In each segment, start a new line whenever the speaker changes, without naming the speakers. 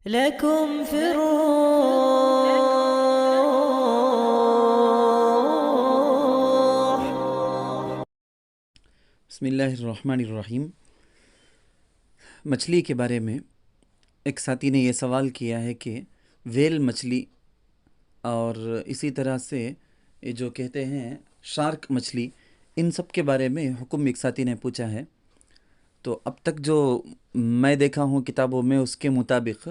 لكم في الروح.
بسم اللہ الرحمن الرحیم۔ مچھلی کے بارے میں ایک ساتھی نے یہ سوال کیا ہے کہ ویل مچھلی اور اسی طرح سے یہ جو کہتے ہیں شارک مچھلی، ان سب کے بارے میں حکم ایک ساتھی نے پوچھا ہے۔ تو اب تک جو میں دیکھا ہوں کتابوں میں، اس کے مطابق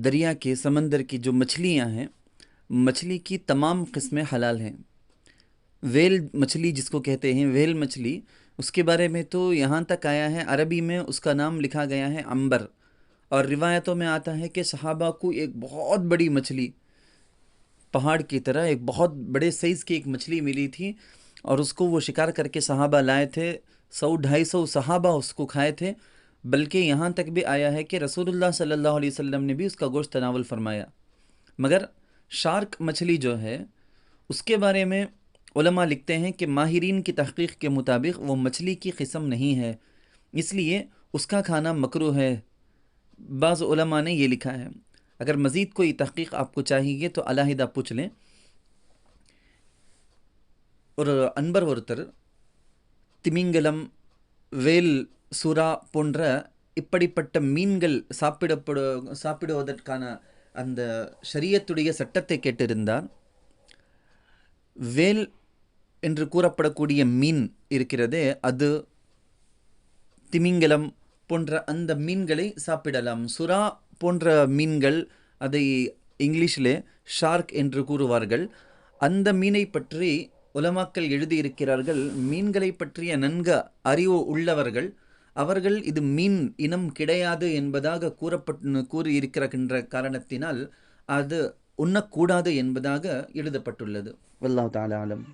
دریا کے سمندر کی جو مچھلیاں ہیں، مچھلی کی تمام قسمیں حلال ہیں۔ ویل مچھلی جس کو کہتے ہیں ویل مچھلی، اس کے بارے میں تو یہاں تک آیا ہے عربی میں اس کا نام لکھا گیا ہے عنبر، اور روایتوں میں آتا ہے کہ صحابہ کو ایک بہت بڑی مچھلی، پہاڑ کی طرح ایک بہت بڑے سائز کی ایک مچھلی ملی تھی، اور اس کو وہ شکار کر کے صحابہ لائے تھے۔ 100-250 صحابہ اس کو کھائے تھے، بلکہ یہاں تک بھی آیا ہے کہ رسول اللہ صلی اللہ علیہ وسلم نے بھی اس کا گوشت تناول فرمایا۔ مگر شارک مچھلی جو ہے، اس کے بارے میں علماء لکھتے ہیں کہ ماہرین کی تحقیق کے مطابق وہ مچھلی کی قسم نہیں ہے، اس لیے اس کا کھانا مکروہ ہے۔ بعض علماء نے یہ لکھا ہے۔ اگر مزید کوئی تحقیق آپ کو چاہیے تو علیحدہ پوچھ لیں۔ اور عنبر ورتر திமிங்கலம் வேல் சுறா போன்ற இப்படிப்பட்ட மீன்கள் சாப்பிடுவதற்கான அந்த ஷரியத்துடைய சட்டத்தை கேட்டிருந்தார்। வேல் என்று கூறப்படக்கூடிய மீன் இருக்கிறதே, அது திமிங்கலம் போன்ற அந்த மீன்களை சாப்பிடலாம்। சுறா போன்ற மீன்கள், அதை இங்கிலீஷிலே ஷார்க் என்று கூறுவார்கள்। அந்த மீனை பற்றி உலமாக்கள் எழுதியிருக்கிறார்கள்। மீன்களை பற்றிய நன்கு அறிவு உள்ளவர்கள் அவர்கள் இது மீன் இனம் கிடையாது என்பதாக கூறியிருக்கின்ற காரணத்தினால் அது உண்ணக்கூடாது என்பதாக எழுதப்பட்டுள்ளது. வல்லாஹு தஆலா அலம்.